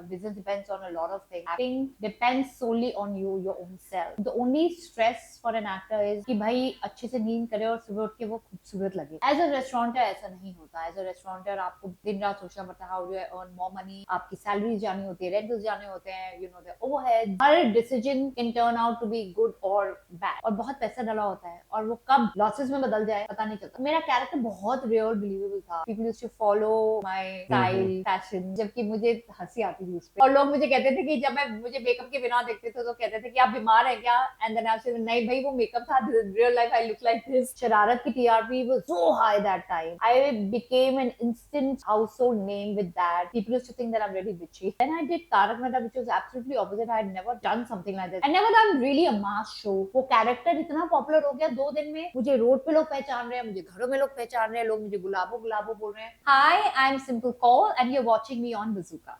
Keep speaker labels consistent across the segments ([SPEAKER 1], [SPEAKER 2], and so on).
[SPEAKER 1] business depends on a lot of things. Acting depends solely on you, your own self. The only stress for an actor is कि भाई अच्छे से नींद करे और सुबह उठ के वो खूबसूरत लगे. As a restaurateur ऐसा नहीं होता. As a restaurateur आपको दिन रात सोचना पड़ता है how do I earn more money. आपकी सैलरी जानी होती है, रेंटल्स जाने होते हैं, you know the overhead. Her decision can turn out to be good or bad. और बहुत पैसा डाला होता है और वो कब लॉसेस में बदल जाए पता नहीं चलता. मेरा कैरेक्टर बहुत रियल बिलीवेबल था. People used to follow my style, fashiन, जबकि मुझे हंसी आती थी उस पे. और लोग मुझे कहते थे कि जब मैं मुझे मेकअप के बिना देखते थे तो कहते थे कि आप बीमार हैं क्या. एंड देन आई सेड नहीं भाई वो मेकअप था. Real life I look like this. शरारत की TRP was so high that time. I became an instant household name with that. People used to think that I'm really bitchy. Then I did Tarak Mehta, which was absolutely opposite. I had never done something like this. I never done really a mass show. वो character इतना popular हो गया 2 दिन में. मुझे road पे लोग पहचान रहे हैं, मुझे घरों में लोग पहचान रहे हैं, लोग मुझे गुलाबो गुलाबो बोल रहे हैं. Hi, I'm Simple Cole and you're watching me on Bazooka.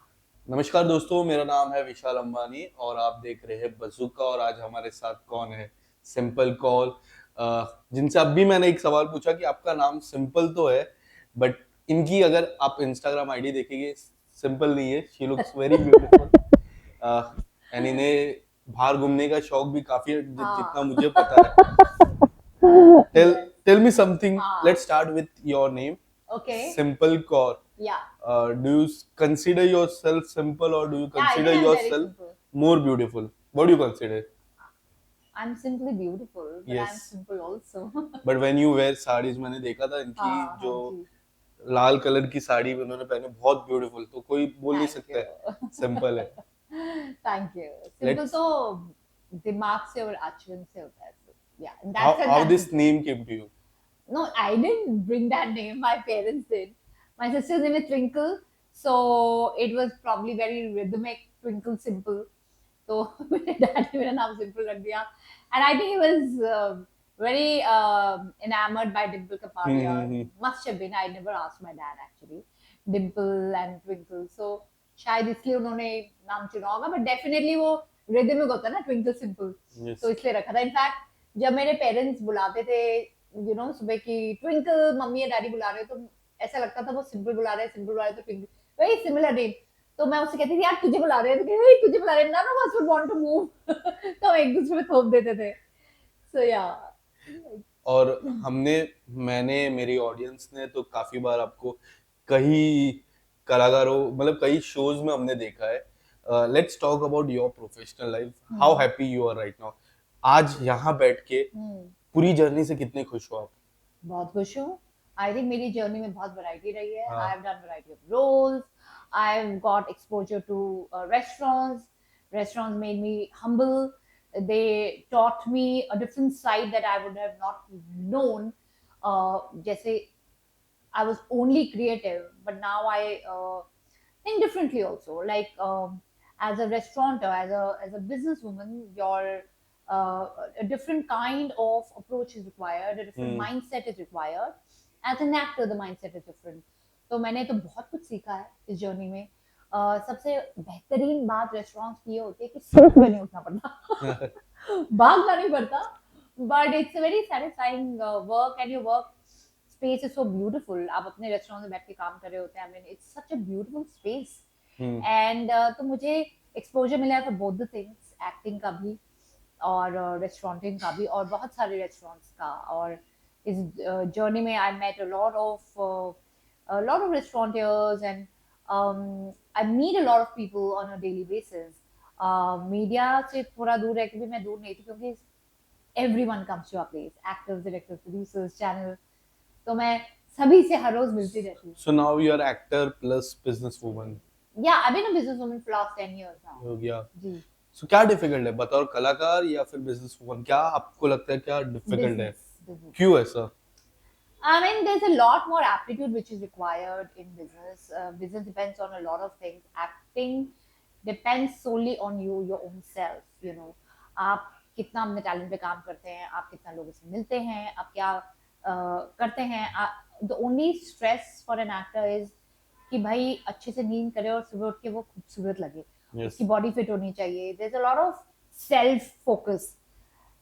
[SPEAKER 2] नमस्कार दोस्तों, मेरा नाम है विशाल अंबानी और आप देख रहे हैं बज़ूका। और आज हमारे साथ कौन है? सिंपल कॉल, जिनसे अभी मैंने एक सवाल पूछा कि आपका नाम सिंपल तो है, बट इनकी अगर आप इंस्टाग्राम आईडी देखेंगे सिंपल नहीं है। She looks very beautiful and इन्हें बाहर घूमने का शौक भी काफी है, जितना मुझे पता है। Tell me something. Let's start with your name.
[SPEAKER 1] Okay.
[SPEAKER 2] Simple Kaur.
[SPEAKER 1] Yeah.
[SPEAKER 2] Do you consider yourself simple or do you consider
[SPEAKER 1] I think I'm very
[SPEAKER 2] yourself
[SPEAKER 1] simple.
[SPEAKER 2] more beautiful? What do you consider?
[SPEAKER 1] I'm simply beautiful, but
[SPEAKER 2] Yes.
[SPEAKER 1] I'm simple also.
[SPEAKER 2] But when you wear sarees, मैंने देखा था इनकी
[SPEAKER 1] हाँ,
[SPEAKER 2] जो
[SPEAKER 1] जी.
[SPEAKER 2] लाल colour की साड़ी उन्होंने पहने, बहुत ब्यूटीफुल, तो कोई बोल नहीं
[SPEAKER 1] Thank
[SPEAKER 2] सकता
[SPEAKER 1] you.
[SPEAKER 2] है सिंपल है.
[SPEAKER 1] Thank you. Simple
[SPEAKER 2] Let's-
[SPEAKER 1] तो दिमाग से और आचरण से होता है. So, yeah. And
[SPEAKER 2] How,
[SPEAKER 1] that's
[SPEAKER 2] how
[SPEAKER 1] that's
[SPEAKER 2] this name came to you?
[SPEAKER 1] No, I didn't bring that name. My parents did. My sister's name is Twinkle, so it was probably very rhythmic. Twinkle Simple. So मेरे dad ने मेरा नाम Simple रख दिया. And I think he was very enamored by Dimple Kapadia. Must have been. I never asked my dad actually. Dimple and Twinkle. So शायद इसलिए उन्होंने नाम चुना होगा. But definitely वो rhythmic होता है ना Twinkle Simple.
[SPEAKER 2] Yes.
[SPEAKER 1] तो इसलिए रखा था. In fact जब मेरे पेरेंट्स बुलाते थे यू नो सुबह की ट्विंकल, मम्मी या डैडी बुला रहे तो ऐसा लगता था वो सिंपल बुला रहे तो ट्विंकल, वेरी सिमिलर नेम. तो मैं उससे कहती थी यार तुझे बुला रहे हैं, तो तुझे बुला रहे हैं, none of us would want to move. तो हम एक दूसरे में थोप देते थे. सो या.
[SPEAKER 2] और मैंने मेरी ऑडियंस ने तो काफी बार आपको कई कलाकारों मतलब कई शोज में हमने देखा है. Let's talk about your professional life. How happy you are right now? आज यहाँ बैठ के पूरी जर्नी से कितने खुश हो आप?
[SPEAKER 1] बहुत खुश हूँ. आई थिंक मेरी जर्नी में बहुत वैरायटी रही है.
[SPEAKER 2] हाँ.
[SPEAKER 1] I have done variety of roles. I have got exposure to restaurants. Restaurants made me humble. They taught me a different side that I would have not known. जैसे I was only creative, but now I think differently also. Like as a restaurateur, as a businesswoman, a different kind of approach is required. A different mindset is required. As an actor, the mindset is different. तो मैंने तो बहुत कुछ सीखा है इस journey में. सबसे बेहतरीन बात रेस्टोरेंट्स की ये होती है कि सिर्फ नहीं उठना पड़ता. भागना नहीं पड़ता. But it's a very satisfying work and your work space is so beautiful. आप अपने रेस्टोरेंट में बैठ के काम कर रहे होते हैं. I mean, it's such a beautiful space. And तो मुझे एक्सपोजर मिला है for both the things, acting का भी और रेस्टोरेंटिंग का भी और बहुत सारे रेस्टोरेंट्स का. और इस जर्नी में I met a lot of restaurateurs and I meet a lot of people on a daily basis. Media से थोड़ा दूर रह के भी मैं दूर नहीं थी क्योंकि everyone comes to our place, actors, directors, producers, channel. तो मैं सभी से हर रोज मिलती रहती हूँ.
[SPEAKER 2] So now you are actor plus businesswoman.
[SPEAKER 1] Yeah, I've been a businesswoman for last 10 years now.
[SPEAKER 2] हो गया.
[SPEAKER 1] जी.
[SPEAKER 2] So क्या डिफिकल्ट है बतौर कलाकार या फिर बिजनेसवुमन? क्या आपको लगता है क्या डिफिकल्ट है?
[SPEAKER 1] Business.
[SPEAKER 2] क्यों ऐसा?
[SPEAKER 1] I mean, there's a lot more aptitude which is required in business. Business depends on a lot of things. Acting depends solely on you, your own self. You know, आप कितना अपने talent पे काम करते हैं, आप कितना लोगों से मिलते हैं, आप क्या करते हैं. The only stress for an actor is कि भाई अच्छे से नींद करे और सुबह उठ के वो खूबसूरत लगे.
[SPEAKER 2] Yes.
[SPEAKER 1] उसकी बॉडी फिट होनी चाहिए. There's a lot of self focus.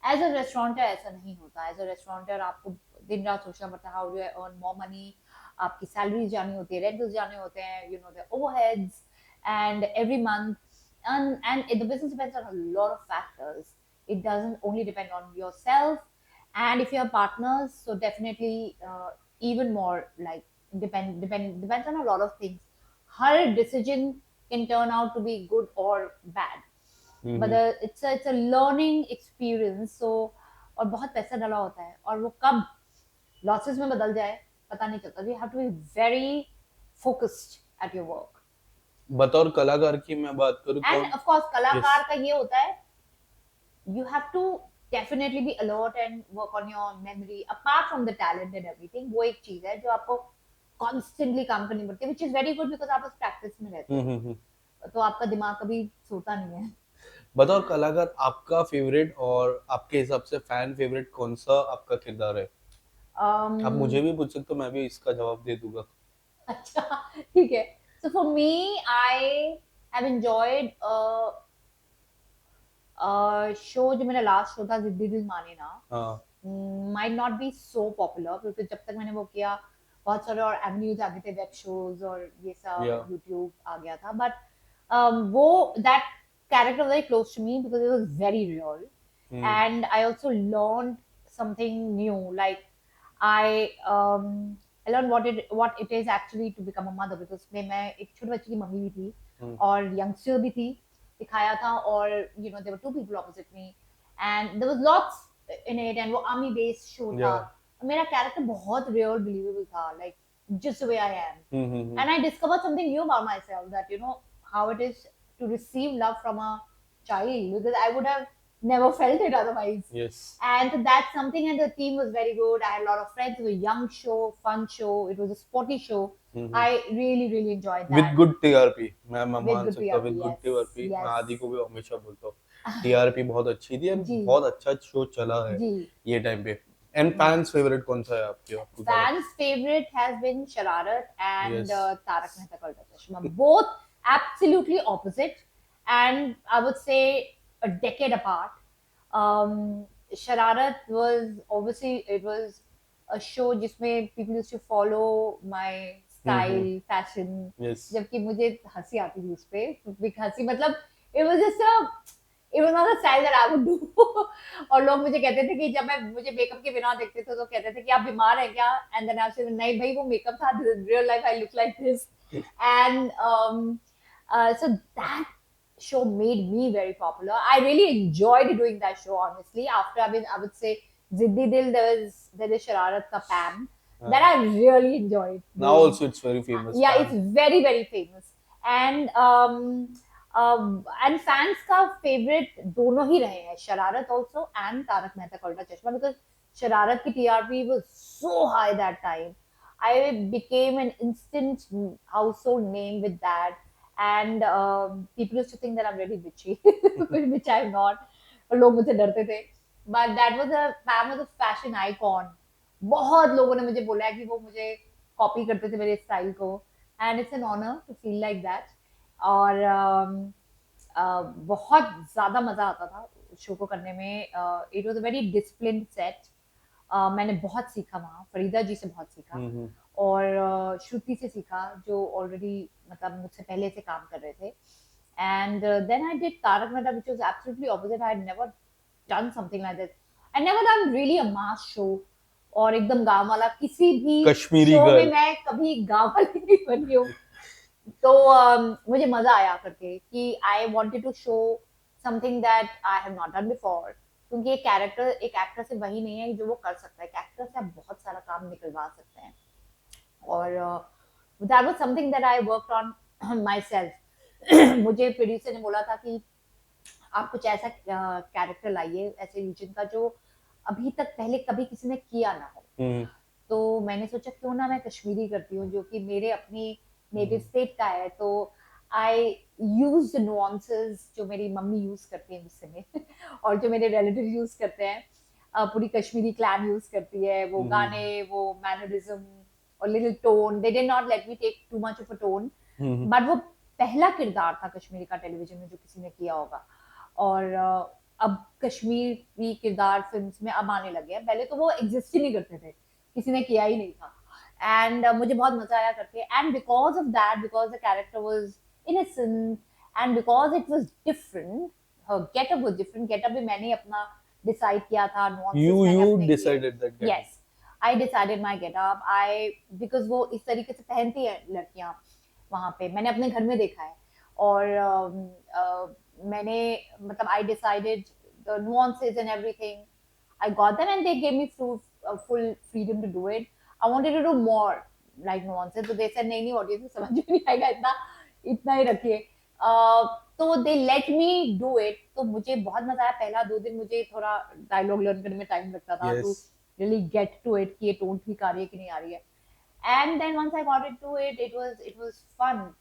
[SPEAKER 1] As a restaurateur ऐसा नहीं होता. As a restaurateur आपको दिन रात सोचना पड़ता है how do I earn more money. आपकी सैलरी जानी होती है, रेंटल्स जाने होते हैं, you know the overheads. and every month, the business depends on a lot of factors. It doesn't only depend on yourself, and if you have partners, so definitely even more, like depends on a lot of things. Her decision can turn out to be good or bad, but
[SPEAKER 2] hmm.
[SPEAKER 1] it's a learning experience. So और बहुत पैसा डाला होता है और वो कब losses में बदल जाए पता नहीं चलता. You have to be very focused at your work.
[SPEAKER 2] बतौर कलाकार की मैं बात करूँ तो
[SPEAKER 1] And of course
[SPEAKER 2] यस,
[SPEAKER 1] कलाकार का ये होता है, you have to definitely be alert and work on your memory apart from the talent and everything. वो एक चीज है जो आपको constantly काम करनी पड़ती है, which is very good because आप उस practice में रहते
[SPEAKER 2] हम्म।
[SPEAKER 1] हो, तो आपका दिमाग कभी सोता नहीं है.
[SPEAKER 2] बतौर कलाकार आपका फेवरेट और आपके हिसाब से फैन फेवरेट कौन सा आपका किरदार है? आप
[SPEAKER 1] um,
[SPEAKER 2] मुझे भी पूछ सकते हो, मैं भी इसका जवाब दे दूंगा।
[SPEAKER 1] अच्छा ठीक है. So for me, I have enjoyed show जो मेरा लास्ट शो था जिद्दी दिल माने ना,
[SPEAKER 2] हाँ
[SPEAKER 1] might not be so popular क्योंकि जब तक मैंने वो किया बहुत सारे और एवेन्यूज आ गए थे, वेब शोज और ये सब,
[SPEAKER 2] या
[SPEAKER 1] यूट्यूब आ गया था. बट वो that character very close to me because it was very real, and I also learned something new. Like I learned what it is actually to become a mother because मैं एक छोटे बच्चे की mummy भी थी और youngster भी थी दिखाया था, और you know there were two people opposite me and there was lots in it, and वो आर्मी बेस्ड शो
[SPEAKER 2] या
[SPEAKER 1] था. मेरा कैरेक्टर बहुत रियल बिलीवेबल था, like just the way I am. And I discovered something new about myself, that you know how it is to receive love from a child, because I would have never felt it otherwise.
[SPEAKER 2] Yes,
[SPEAKER 1] And so that's something, and the team was very good. I had a lot of friends. It was a young show, fun show. It was a sporty show. I really enjoyed
[SPEAKER 2] with
[SPEAKER 1] that.
[SPEAKER 2] Good TRP. मैं
[SPEAKER 1] With
[SPEAKER 2] मान
[SPEAKER 1] good
[SPEAKER 2] सकता हूँ
[SPEAKER 1] TRP,
[SPEAKER 2] with good
[SPEAKER 1] yes,
[SPEAKER 2] TRP. मैं
[SPEAKER 1] yes.
[SPEAKER 2] आदि को भी हमेशा बोलता हूँ टीआरपी बहुत अच्छी थी एंड
[SPEAKER 1] जी
[SPEAKER 2] बहुत अच्छा शो चला है
[SPEAKER 1] जी.
[SPEAKER 2] ये टाइम पे। एंड फैंस फेवरेट कौन सा है आपके? आपको क्या लगता
[SPEAKER 1] Fans' favorite has been Shararat
[SPEAKER 2] है?
[SPEAKER 1] and
[SPEAKER 2] yes,
[SPEAKER 1] Tarak Mehta ka Ulta Chashma. Both absolutely opposite, and I would say a decade apart. Shararat was obviously, it was a show जिसमें people used to follow my style, fashion.
[SPEAKER 2] Yes,
[SPEAKER 1] जबकि मुझे हंसी आती थी उस पे, हंसी मतलब it was just a, it was not a style that I would do. और लोग मुझे कहते थे कि जब मैं मुझे मेकअप के बिना देखते थे तो कहते थे कि आप बीमार हैं क्या, एंड देन आई सेड नहीं भाई वो मेकअप था, real life I look like this. And so that show made me very popular. I really enjoyed doing that show, honestly. After, I would say Ziddi Dil, there is Shararat Ka Pam that I really enjoyed
[SPEAKER 2] now
[SPEAKER 1] doing.
[SPEAKER 2] Also it's very famous
[SPEAKER 1] Yeah, it's very famous. And and fans का favorite दोनों ही रहे हैं, शरारत also and Tarak Mehta का उल्टा चश्मा, because शरारत की TRP was so high that time. I became an instant household name with that, and people used to think that I'm really bitchy, which I'm not. और लोग मुझसे डरते थे. But that was Pam was a fashion icon. बहुत लोगों ने मुझे बोला है कि वो मुझे कॉपी करते थे मेरे स्टाइल को, and it's an honour to feel like that. और बहुत ज़्यादा मज़ा आता था शो को करने में. It was a very discipline set. मैंने बहुत सीखा वहाँ, फरीदा जी से बहुत सीखा, और श्रुति से सीखा जो ऑलरेडी मतलब मुझसे पहले से काम कर रहे थे. And then I did Tarak Mehta which was absolutely opposite. I had never done something like this. I never done really a mass show और एकदम गांव वाला. किसी भी
[SPEAKER 2] कश्मीरी
[SPEAKER 1] शो में
[SPEAKER 2] गर्ल।
[SPEAKER 1] मैं कभी गांव वाली नहीं बनी हूँ. तो मुझे मजा आया करके कि I wanted to show something that I have not done before, क्योंकि एक कैरेक्टर एक एक्टर से वही नहीं है जो वो कर सकता है. एक एक्टर से आप बहुत सारा काम निकलवा सकते हैं, और that was something that I worked on my self. मुझे प्रोड्यूसर ने बोला था कि आप कुछ ऐसा कैरेक्टर लाइए, ऐसे रीजन का जो अभी तक पहले कभी किसी ने किया ना हो. तो मैंने सोचा क्यों ना मैं कश्मीरी करती हूँ जो कि मेरे अपनी नेटिव स्टेट का है. तो आई यूज नुआंसेस जो मेरी मम्मी यूज करती है गुस्से में और जो मेरे रिलेटिव यूज करते हैं. पूरी कश्मीरी क्लैन यूज करती है वो गाने, वो मैनरिज्म और little tone. They did not let me take too much of a tone, but वो पहला किरदार था कश्मीरी का टेलीविजन में जो किसी ने किया होगा. और अब कश्मीरी किरदार फिल्म्स में अब आने लगे हैं. पहले तो वो एग्जिस्ट ही नहीं करते थे, किसी ने किया ही नहीं था. एंड मुझे बहुत मजा आया करके. And because of that, because the character was innocent, and because it was different, her getup was different. Getup भी मैंने अपना decide किया था, nuances मैंने
[SPEAKER 2] You
[SPEAKER 1] अपने किए.
[SPEAKER 2] decided that get
[SPEAKER 1] Yes, I decided my getup. Because वो इस तरीके से पहनती है लड़कियां वहां पे, मैंने अपने घर में देखा है. और मैंने मतलब I decided the nuances and everything. I got them and they gave me full freedom to do it. I wanted to do more like nuances, so they said नहीं नहीं ऑडियंस को समझ में नहीं आएगा, इतना इतना ही रखिए. तो दे लेट मी डू इट. तो मुझे बहुत मजा आया. पहला 2 दिन मुझे थोड़ा डायलॉग लर्न करने में टाइम लगता था to
[SPEAKER 2] yes.
[SPEAKER 1] Really get to it कि ये टोन ठीक आ रही है कि नहीं आ रही है. And then once I got it to it, it was fun.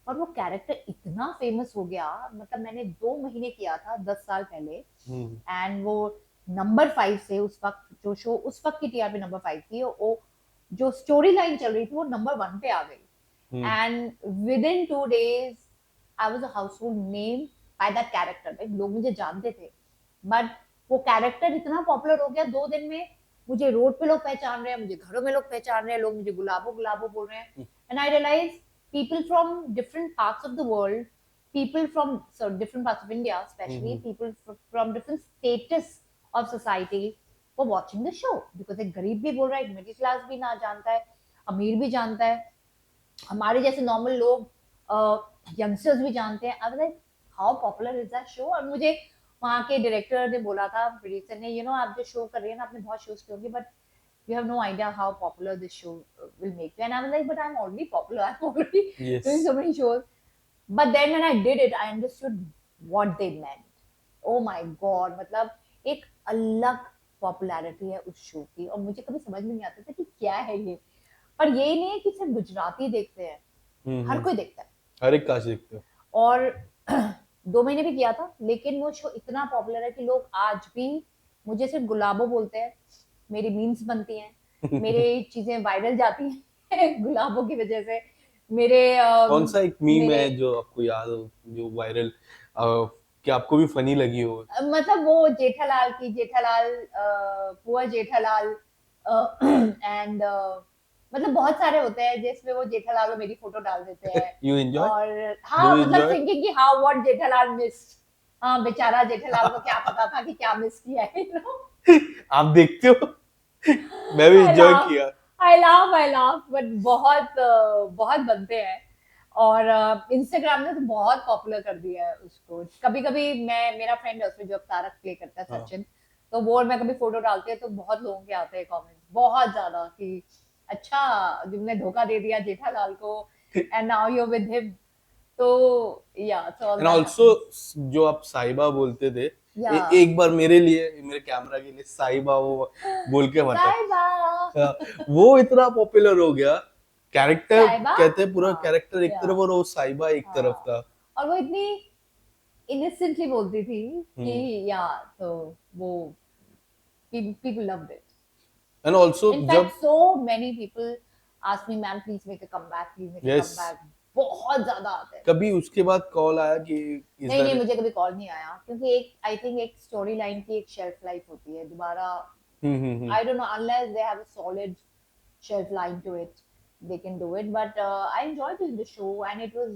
[SPEAKER 1] और वो कैरेक्टर इतना फेमस हो गया, मतलब मैंने 2 महीने किया था 10 साल पहले.
[SPEAKER 2] Hmm.
[SPEAKER 1] एंड वो नंबर 5 से, उस वक्त जो शो उस वक्त की टीआरपी नंबर 5 थी, वो जो स्टोरी लाइन चल रही थी वो नंबर 1 पे आ गई.
[SPEAKER 2] Hmm.
[SPEAKER 1] And with in 2 days I was a household name by that character. Like लोग मुझे जानते थे, बट वो कैरेक्टर इतना पॉपुलर हो गया 2 दिन में. मुझे रोड पे लोग पहचान रहे हैं, मुझे घरों में लोग पहचान रहे हैं, लोग मुझे गुलाबो गुलाबो बोल रहे हैं. And I realise people from different parts of the world, people from different parts of India, especially people from different status of society were watching the show. Because एक गरीब भी बोल रहा है, एक मिडिल क्लास भी ना जानता है, अमीर भी जानता है, हमारे जैसे नॉर्मल लोग यंगस्टर्स भी जानते हैं. अब like how popular is that show. और मुझे वहाँ के डायरेक्टर ने बोला था, प्रोड्यूसर ने, आप जो शो कर रही है ना, आपने बहुत शोज किए होंगे, but you have no idea how popular this show will make you. And I was like, but I'm already popular. I'm already doing
[SPEAKER 2] Yes.
[SPEAKER 1] so many shows. But then when I did it, I understood what they meant. Oh my God. मतलब एक अलग popularity है उस show की, और मुझे कभी समझ में नहीं आता था कि क्या है ये. पर ये नहीं है कि सिर्फ गुजराती देखते हैं, हर कोई देखता है.
[SPEAKER 2] हर एक कास्ट देखते हो.
[SPEAKER 1] और 2 महीने भी किया था, लेकिन वो शो इतना पॉपुलर है कि लोग आज भी मुझे सिर्फ गुलाबो बोलते हैं. मेरी मीम्स बनती हैं, मेरे चीजें वायरल जाती हैं गुलाबों की वजह से. मेरे
[SPEAKER 2] कौन सा एक मीम
[SPEAKER 1] मेरे
[SPEAKER 2] है जो आपको याद हो, जो वायरल, कि आपको भी फनी लगी हो?
[SPEAKER 1] मतलब वो जेठालाल की, जेठालाल पुअर जेठालाल, एंड मतलब बहुत सारे होते हैं जिसमें वो जेठालाल और मेरी फोटो डाल देते हैं.
[SPEAKER 2] You enjoy?
[SPEAKER 1] और
[SPEAKER 2] Do
[SPEAKER 1] हाँ,
[SPEAKER 2] you
[SPEAKER 1] मतलब
[SPEAKER 2] enjoy?
[SPEAKER 1] थिंकिंग कि हाउ व्हाट जेठालाल मिस्ड. हाँ, बेचारा जेठालाल को क्या पता था कि क्या मिस किया है,
[SPEAKER 2] आप देखते हो? मैं भी
[SPEAKER 1] आई
[SPEAKER 2] एंजॉय
[SPEAKER 1] लाफ
[SPEAKER 2] किया.
[SPEAKER 1] आई लाफ, बट बहुत बहुत बनते हैं. और इंस्टाग्राम ने तो बहुत पॉपुलर कर दिया है उसको. कभी कभी मैं, मेरा फ्रेंड है उसमें जो तारक प्ले करता है,
[SPEAKER 2] हाँ.
[SPEAKER 1] सचिन, तो वो और मैं कभी फोटो डालते हैं तो बहुत लोगों के आते हैं कमेंट्स, बहुत ज्यादा, कि अच्छा तुमने धोखा दे दिया जेठालाल को, and now you with him. तो या, so all
[SPEAKER 2] and
[SPEAKER 1] that
[SPEAKER 2] also
[SPEAKER 1] happens.
[SPEAKER 2] जो आप साहिबा बोलते थे,
[SPEAKER 1] या
[SPEAKER 2] एक बार मेरे लिए, मेरे कैमरा के लिए साहिबा वो बोल के बता.
[SPEAKER 1] साहिबा.
[SPEAKER 2] वो इतना पॉपुलर हो गया. कैरेक्टर
[SPEAKER 1] साहिबा.
[SPEAKER 2] कहते हैं, पूरा
[SPEAKER 1] हाँ.
[SPEAKER 2] कैरेक्टर एक
[SPEAKER 1] या.
[SPEAKER 2] तरफ और वो साहिबा एक तरफ
[SPEAKER 1] हाँ.
[SPEAKER 2] था.
[SPEAKER 1] और वो इतनी इनोसेंटली बोलती थी कि,
[SPEAKER 2] हम्म.
[SPEAKER 1] या, तो वो people loved it.
[SPEAKER 2] And also
[SPEAKER 1] In
[SPEAKER 2] जब,
[SPEAKER 1] fact, so many people ask me, "Man, please make a comeback. Please make a
[SPEAKER 2] yes,
[SPEAKER 1] comeback." बहुत ज्यादा आते हैं.
[SPEAKER 2] कभी उसके बाद कॉल आया कि इज
[SPEAKER 1] नहीं नहीं,
[SPEAKER 2] दैट?
[SPEAKER 1] मुझे कभी कॉल नहीं आया, क्योंकि एक, आई थिंक एक स्टोरी लाइन की एक शेल्फ लाइफ होती है. दोबारा
[SPEAKER 2] हम्म.
[SPEAKER 1] I don't know, unless they have a solid shelf line to it, they can do it. But I enjoyed doing the show, and it was,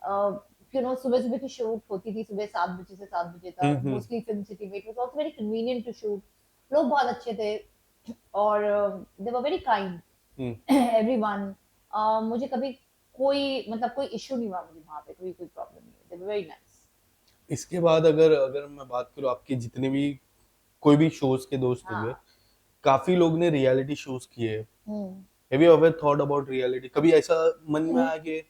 [SPEAKER 1] uh, सुबह सुबह की shoot होती थी, सुबह 7 बजे से 7 बजे तक,
[SPEAKER 2] हम्म.
[SPEAKER 1] मोस्टली फिल्म सिटी में. It was also very convenient to shoot. लोग बहुत अच्छे थे, और they were very kind everyone. मुझे कभी कोई, मतलब कोई इशू नहीं हुआ मुझे वहां पे, कोई प्रॉब्लम नहीं हुई. दे वर वेरी नाइस.
[SPEAKER 2] इसके बाद अगर अगर मैं बात करूँ, आपके जितने भी कोई भी शोज के दोस्त हुए,
[SPEAKER 1] हाँ.
[SPEAKER 2] काफी लोग ने रियलिटी शोज किए.
[SPEAKER 1] Hmm.
[SPEAKER 2] Have you ever thought about reality? कभी ऐसा मन में आया कि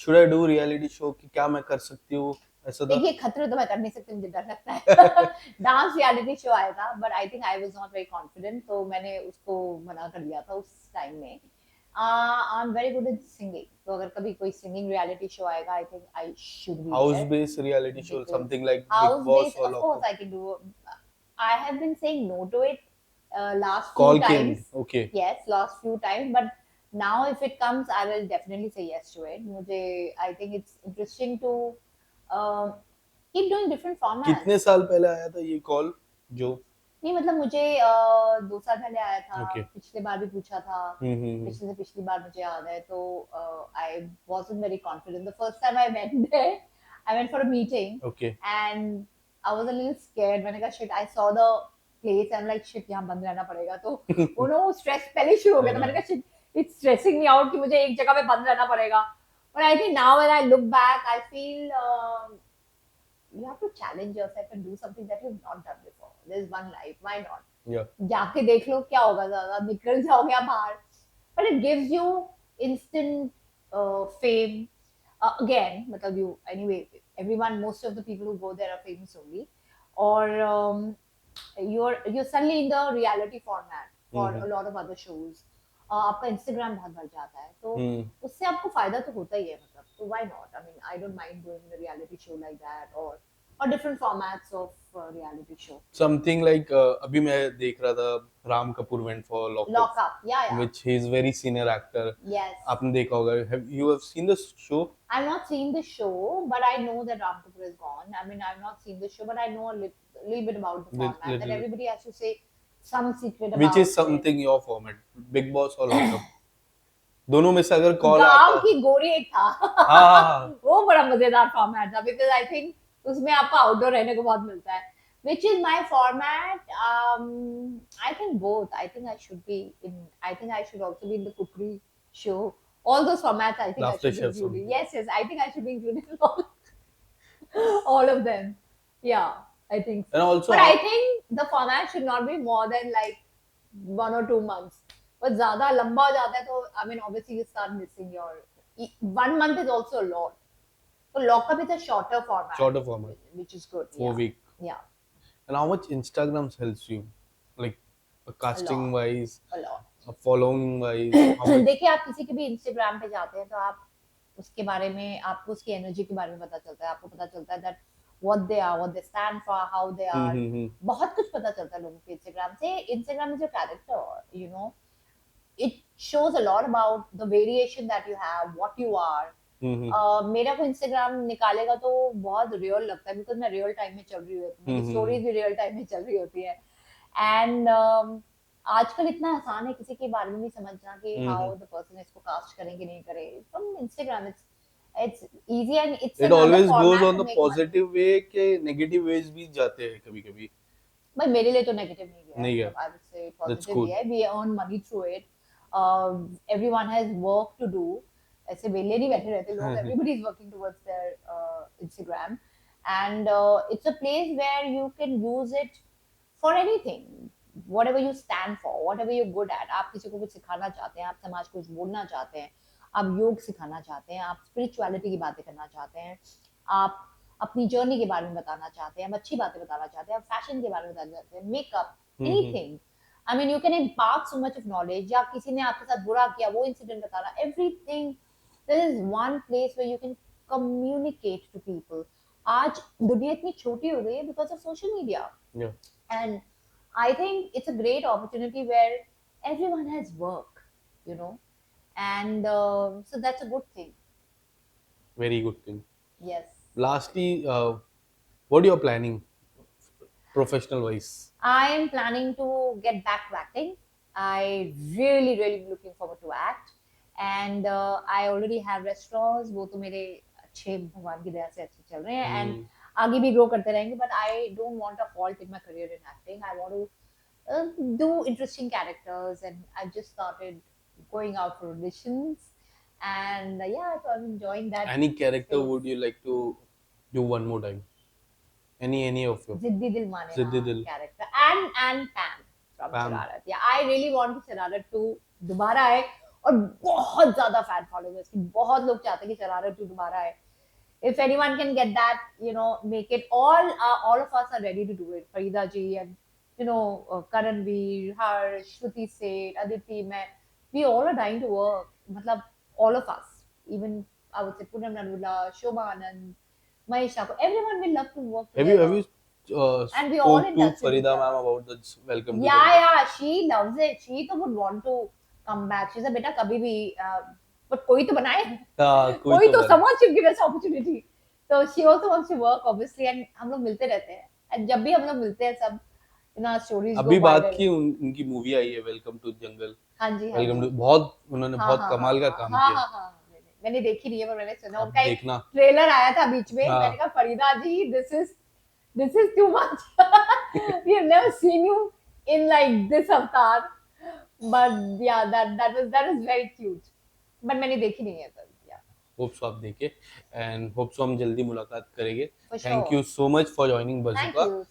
[SPEAKER 2] should I do reality show, कि क्या मैं कर सकती हूँ? ऐसा था?
[SPEAKER 1] देखिए, खतरे तो मैं कर नहीं सकती, मुझे डर लगता है. डांस रियलिटी शो आया था, but I think I was not very confident, तो मैंने उसको मना कर दिया था उस टाइम में. I am very good in singing, तो अगर कभी कोई सिंगिंग रियलिटी शो आएगा, I think I should be
[SPEAKER 2] house
[SPEAKER 1] there.
[SPEAKER 2] Based reality show,
[SPEAKER 1] Because
[SPEAKER 2] something like big
[SPEAKER 1] house
[SPEAKER 2] boss
[SPEAKER 1] based,
[SPEAKER 2] और
[SPEAKER 1] of
[SPEAKER 2] lock
[SPEAKER 1] course
[SPEAKER 2] up?
[SPEAKER 1] I can do. I have been saying no to it last few
[SPEAKER 2] call came,
[SPEAKER 1] times.
[SPEAKER 2] Okay.
[SPEAKER 1] Yes, last few times, but now if it comes, I will definitely say yes to it. मुझे, I think it's interesting to uh, keep doing different
[SPEAKER 2] कितने
[SPEAKER 1] formats.
[SPEAKER 2] साल पहले आया था ये call जो?
[SPEAKER 1] नहीं मतलब मुझे 2 साल पहले आया था,
[SPEAKER 2] ओके।
[SPEAKER 1] पिछले बार भी पूछा था, पिछले से पिछली बार मुझे याद है, तो आई wasn't very confident the first time I went there. I went for a meeting
[SPEAKER 2] okay.
[SPEAKER 1] and I was a little scared. मैंने कहा shit, I saw the place and like shit यहाँ बंद रहना पड़ेगा, तो वो नो स्ट्रेस पहले ही शुरू हो गया था। मैंने कहा shit, it's stressing me out कि मुझे एक जगह पे बंद रहना पड़ेगा। But I think now when I look back, I feel you have to challenge yourself and do something that you've not done before. There's one life, why not?
[SPEAKER 2] या
[SPEAKER 1] जाके देख लो क्या होगा, ज्यादा निकल जाओगे आप बाहर, but it gives you instant fame. Again मतलब you anyway, everyone, most of the people who go there are famous only, or you're suddenly in the reality format for a lot of other shows. आपका Instagram बहुत बढ़ जाता है, तो उससे आपको फायदा तो होता ही है, मतलब तो why not? I mean, I don't mind doing a reality show like that, or different formats of reality show.
[SPEAKER 2] Something like अभी मैं देख रहा था Ram Kapoor went for lockup,
[SPEAKER 1] Lock up, yeah.
[SPEAKER 2] which he is very senior actor.
[SPEAKER 1] Yes.
[SPEAKER 2] आपने देखा होगा, you have seen the show?
[SPEAKER 1] I've not seen the show, but I know that Ram Kapoor is gone. I mean, I've not seen the show, but I know a little bit about the format. That
[SPEAKER 2] Little.
[SPEAKER 1] everybody has to say some secret about
[SPEAKER 2] Which is
[SPEAKER 1] it.
[SPEAKER 2] something your format, Big Boss और lockup? दोनों में से अगर call
[SPEAKER 1] गांव
[SPEAKER 2] आता
[SPEAKER 1] की गोरी एक था।
[SPEAKER 2] हाँ
[SPEAKER 1] वो बड़ा मजेदार फॉर्मेट था, बिकॉज आई थिंक उसमें आपको आउटडोर रहने को बहुत मिलता है। Which is my format? I think both. I think I should be in. I think I should also be in the cookery show. All those formats, I think I
[SPEAKER 2] Laughter
[SPEAKER 1] should be
[SPEAKER 2] chef
[SPEAKER 1] included.
[SPEAKER 2] something.
[SPEAKER 1] Yes. I think I should be included in all of them. Yeah, I think so.
[SPEAKER 2] And also
[SPEAKER 1] But I think the format should not be more than like 1 or 2 months. But ज़्यादा लंबा हो जाता है तो I mean obviously you start missing your 1 month is also a lot. So lockup is a shorter format, which is good.
[SPEAKER 2] 4 week.
[SPEAKER 1] Yeah,
[SPEAKER 2] And how much Instagram helps you, like casting
[SPEAKER 1] lot.
[SPEAKER 2] wise,
[SPEAKER 1] A lot.
[SPEAKER 2] following wise? How much?
[SPEAKER 1] देखिए, आप किसी के भी Instagram पे जाते हैं तो आप उसके बारे में, आपको उसकी एनर्जी के बारे में पता चलता है, आपको पता चलता है that what they are, what they stand for, how they are. बहुत कुछ पता चलता है लोगों के इंस्टाग्राम से. Instagram is your character, you know. It shows a lot about the variation that you have, what you are. मेरा को इंस्टाग्राम निकालेगा तो बहुत रियल लगता है, बिकॉज मैं रियल टाइम में चल रही होती हूँ, मेरी स्टोरीज भी रियल टाइम में चल रही होती है. एंड आजकल इतना आसान है किसी के बारे में भी समझना कि हाउ द पर्सन इसको कास्ट करेंगे नहीं करे. From Instagram it's easy and it's
[SPEAKER 2] It
[SPEAKER 1] another
[SPEAKER 2] always
[SPEAKER 1] format
[SPEAKER 2] goes on
[SPEAKER 1] to
[SPEAKER 2] the
[SPEAKER 1] make money.
[SPEAKER 2] positive way के negative ways भी जाते हैं कभी कभी.
[SPEAKER 1] भाई मेरे लिए तो नेगेटिव नहीं गया,
[SPEAKER 2] नहीं गया.
[SPEAKER 1] I would say
[SPEAKER 2] That's
[SPEAKER 1] positive
[SPEAKER 2] good.
[SPEAKER 1] ही है. We earn money through it. Everyone has work to do. ऐसे वेले नहीं बैठे रहते लोग. Everybody is working towards their Instagram, and it's a place where you can use it for anything, whatever you stand for, whatever you're good at. आप किसी को कुछ सिखाना चाहते हैं, आप समाज को कुछ बोलना चाहते हैं, आप योग सिखाना चाहते हैं, आप स्पिरिचुअलिटी की बातें करना चाहते हैं, आप अपनी जर्नी के बारे में बताना चाहते हैं, आप अच्छी बातें बताना चाहते हैं, आप फैशन के बारे में बताना चाहते हैं, makeup, anything. I mean, you can impart so much of knowledge. या किसी ने आपके साथ बुरा किया, वो इंसिडेंट बताना, everything. There is one place where you can communicate to people. आज दुनिया इतनी छोटी हो गई है because of social media.
[SPEAKER 2] Yeah.
[SPEAKER 1] And I think it's a great opportunity where everyone has work, you know, and so that's a good thing.
[SPEAKER 2] Very good thing.
[SPEAKER 1] Yes.
[SPEAKER 2] Lastly, what you are planning, professional wise?
[SPEAKER 1] I am planning to get back to acting. I really looking forward to act, and I already have restaurants. वो तो मेरे अच्छे भगवान की दया से अच्छे चल रहे हैं, and आगे भी grow करते रहेंगे. But I don't want a halt in my career in acting. I want to do interesting characters, and I just started going out for auditions, and yeah, so I'm enjoying that.
[SPEAKER 2] Any character would you like to do one more time? Any of your?
[SPEAKER 1] Ziddhi Dil Mane
[SPEAKER 2] Ziddhi Dil.
[SPEAKER 1] character, and Pam from Shararat. Yeah, I really want to Shararat 2 दोबारा आए, और बहुत ज्यादा fan following है इसकी. बहुत लोग चाहते हैं कि शरारत 2 दोबारा आए. If anyone can get that, you know, make it. All of us are ready to do it. Farida ji and you know Karanveer, Harsh, Shruti Seth, Aditi, मैं, we all are dying to work. मतलब all of us, even I would say Poonam Narula, Shobha Anand, Mahesh Thakur, everyone will love to work together.
[SPEAKER 2] Have you
[SPEAKER 1] And we all
[SPEAKER 2] spoke
[SPEAKER 1] in
[SPEAKER 2] to
[SPEAKER 1] touch with
[SPEAKER 2] Farida
[SPEAKER 1] each
[SPEAKER 2] ma'am
[SPEAKER 1] other.
[SPEAKER 2] about the welcome to
[SPEAKER 1] Yeah, she loves it. She तो would want to come back. She said, बेटा कभी भी, but कोई तो बनाए. कोई तो someone should give us opportunity. So she also wants to work obviously, and हम लोग मिलते रहते हैं. And जब भी हम लोग मिलते हैं सब, ना स्टोरीज
[SPEAKER 2] अभी
[SPEAKER 1] गो
[SPEAKER 2] बात
[SPEAKER 1] वायरल।
[SPEAKER 2] की उनकी मूवी आई है वेलकम टू जंगल,
[SPEAKER 1] हाँ जी, हाँ
[SPEAKER 2] वेलकम
[SPEAKER 1] जी।
[SPEAKER 2] टू, बहुत उन्होंने
[SPEAKER 1] हाँ,
[SPEAKER 2] बहुत
[SPEAKER 1] हाँ, हाँ,
[SPEAKER 2] कमाल का
[SPEAKER 1] हाँ,
[SPEAKER 2] काम
[SPEAKER 1] हाँ,
[SPEAKER 2] किया।
[SPEAKER 1] हाँ, हाँ, मैंने देखी नहीं है पर मैंने सुना
[SPEAKER 2] आप
[SPEAKER 1] उनका एक
[SPEAKER 2] देखना।
[SPEAKER 1] ट्रेलर आया था बीच में, मैंने
[SPEAKER 2] हाँ।
[SPEAKER 1] कहा Farida ji this is too much, we have never seen you in like this अवतार, but yeah that is very cute, but मैंने देखी नहीं है पर या
[SPEAKER 2] होप सो आप देखे, एंड होप सो हम जल्दी मुलाकात करेंगे।
[SPEAKER 1] For
[SPEAKER 2] thank
[SPEAKER 1] sure.
[SPEAKER 2] You so much for joining
[SPEAKER 1] thank
[SPEAKER 2] बजुका।
[SPEAKER 1] यू।